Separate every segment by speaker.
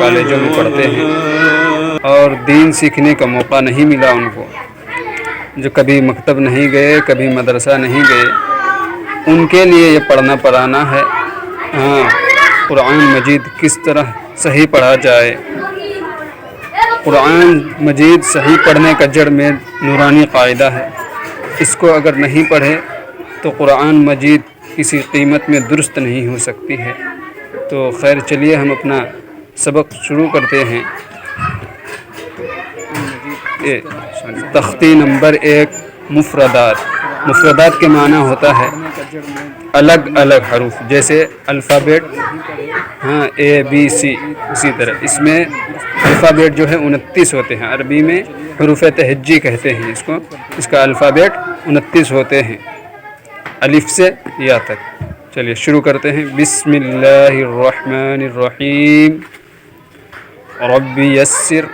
Speaker 1: کالجوں میں پڑھتے ہیں اور دین سیکھنے کا موقع نہیں ملا ان کو، جو کبھی مکتب نہیں گئے، کبھی مدرسہ نہیں گئے، ان کے لیے یہ پڑھنا پڑھانا ہے۔ ہاں، قرآن مجید کس طرح صحیح پڑھا جائے۔ قرآن مجید صحیح پڑھنے کا جڑ میں نورانی قاعدہ ہے، اس کو اگر نہیں پڑھے تو قرآن مجید کسی قیمت میں درست نہیں ہو سکتی ہے۔ تو خیر چلیے ہم اپنا سبق شروع کرتے ہیں۔ تختی نمبر 1، مفردات۔ مفردات کے معنی ہوتا ہے الگ الگ حروف، جیسے الفابیٹ، ہاں اے بی سی، اسی طرح اس میں الفابیٹ جو ہے 29 ہوتے ہیں، عربی میں حروف تہجی کہتے ہیں اس کو، اس کا الفابیٹ 29 ہوتے ہیں الف سے یا تک۔ چلیے شروع کرتے ہیں۔ بسم اللہ الرحمن الرحیم۔ رب یسر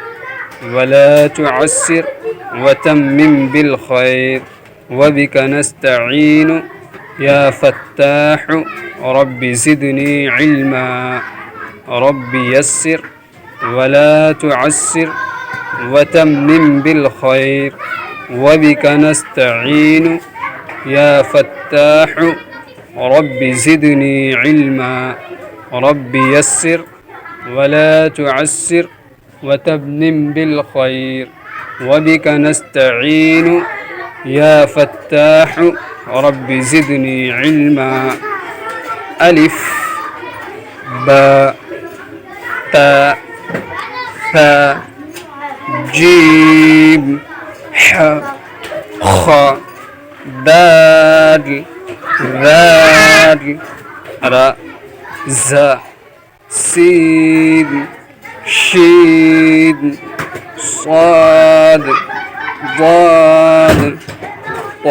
Speaker 1: ولا تعسر وتمم بالخیر وبک نستعین یا فتاح رب زدنی علما۔ رب یسر ولا تعسر وتمم بالخیر وبک نستعین یا فتاح رب زدنی علما۔ رب یسر ولا تعسر وتمم بالخیر وبک نستعین یا فتاح رب زدنی علما۔ الف با تا ثا جیم ح خ دال ذال را ز سین شین صاد ضاد ط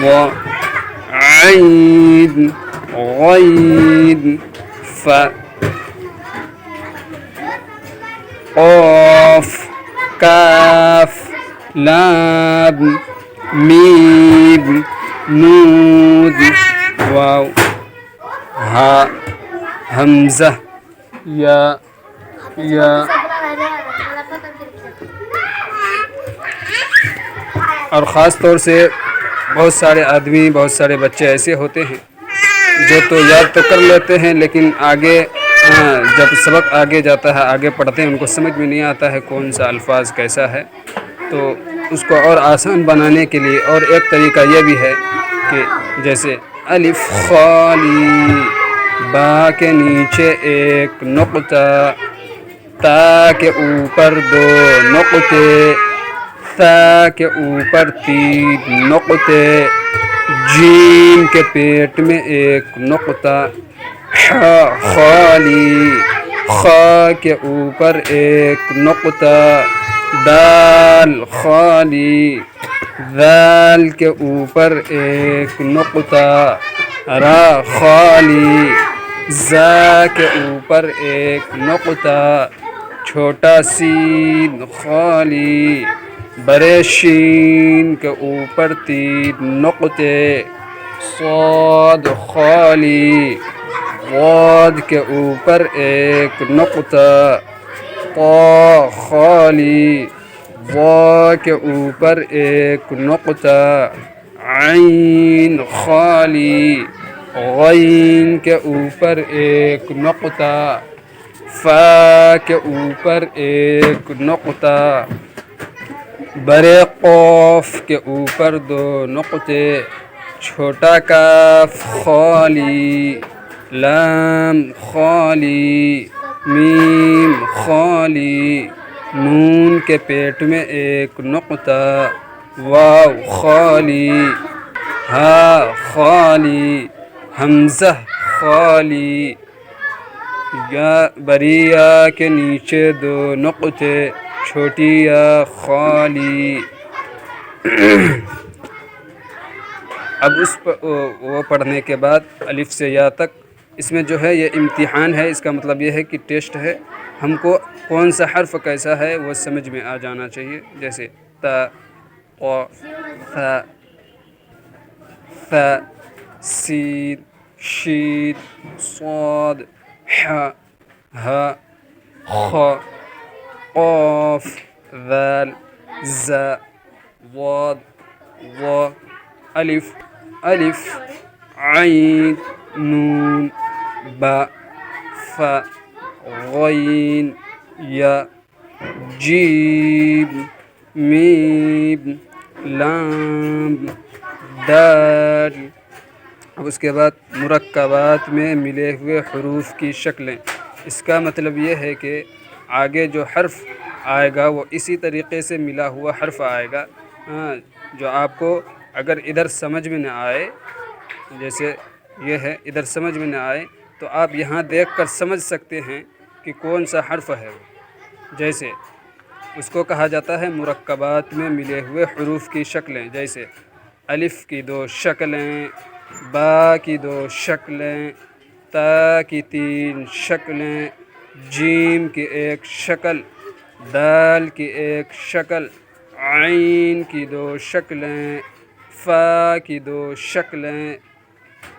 Speaker 1: ظ عین غین ف قاف کاف لام میم نون واو ہا حمزہ یا اور خاص طور سے بہت سارے آدمی، بہت سارے بچے ایسے ہوتے ہیں جو تو یاد تو کر لیتے ہیں، لیکن آگے جب سبق آگے جاتا ہے، آگے پڑھتے ہیں، ان کو سمجھ میں نہیں آتا ہے کون سا الفاظ کیسا ہے۔ تو اس کو اور آسان بنانے کے لیے اور ایک طریقہ یہ بھی ہے کہ جیسے الف خالی، با کے نیچے ایک نقطہ، تا کے اوپر 2 نقطے، ثا کے اوپر 3 نقطے، جیم کے پیٹ میں 1 نقطہ، ح خالی، خا کے اوپر 1 نقطہ، دال خالی، ذال کے اوپر 1 نقطہ، را خالی، زا کے اوپر 1 نقطہ، چھوٹا سین خالی، بڑے شین کے اوپر 3 نقطے، صاد خالی، ضاد کے اوپر 1 نقطہ، طا خالی، ضا کے اوپر 1 نقطہ، عین خالی، غین کے اوپر 1 نقطہ، فا کے اوپر 1 نقطہ، بڑے قاف کے اوپر 2 نقطے، چھوٹا کاف خالی، لام خالی، میم خالی، نون کے پیٹ میں 1 نقطہ، واو خالی، ہا خالی، حمزہ خالی، یا بڑی یا کے نیچے 2 نقطے، چھوٹی یا خالی۔ اب اس وہ پڑھنے کے بعد الف سے یا تک، اس میں جو ہے یہ امتحان ہے، اس کا مطلب یہ ہے کہ ٹیسٹ ہے، ہم کو کون سا حرف کیسا ہے وہ سمجھ میں آ جانا چاہیے، جیسے تا، قا، ثا، ثا، سین، شید صاد ح ہ خ قاف ذال ز ضاد ظ الف الف عين نون باء فاء غين یا جیم میم لام دال۔ اب اس کے بعد مرکبات میں ملے ہوئے حروف کی شکلیں۔ اس کا مطلب یہ ہے کہ آگے جو حرف آئے گا وہ اسی طریقے سے ملا ہوا حرف آئے گا، جو آپ کو اگر ادھر سمجھ میں نہ آئے، جیسے یہ ہے ادھر سمجھ میں نہ آئے تو آپ یہاں دیکھ کر سمجھ سکتے ہیں کہ کون سا حرف ہے وہ۔ جیسے اس کو کہا جاتا ہے مرکبات میں ملے ہوئے حروف کی شکلیں، جیسے الف کی 2 شکلیں، با کی 2 شکلیں، تا کی 3 شکلیں، جیم کی 1 شکل، دال کی 1 شکل، عین کی 2 شکلیں، فا کی 2 شکلیں،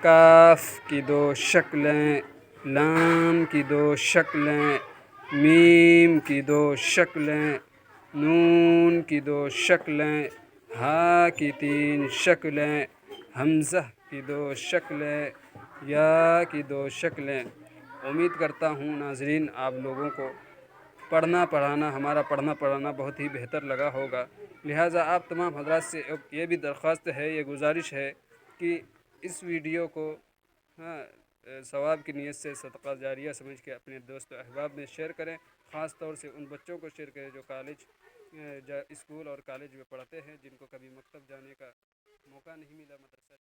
Speaker 1: کاف کی 2 شکلیں، لام کی 2 شکلیں، میم کی 2 شکلیں، نون کی 2 شکلیں، ہا کی 3 شکلیں، حمزہ کی 2 شکلیں، یا کی 2 شکلیں۔ امید کرتا ہوں ناظرین آپ لوگوں کو ہمارا پڑھنا پڑھانا بہت ہی بہتر لگا ہوگا، لہٰذا آپ تمام حضرات سے یہ بھی درخواست ہے، یہ گزارش ہے کہ اس ویڈیو کو ثواب کی نیت سے صدقہ جاریہ سمجھ کے اپنے دوست و احباب میں شیئر کریں، خاص طور سے ان بچوں کو شیئر کریں جو اسکول اور کالج میں پڑھتے ہیں، جن کو کبھی مکتب جانے کا موقع نہیں ملا، مدرسہ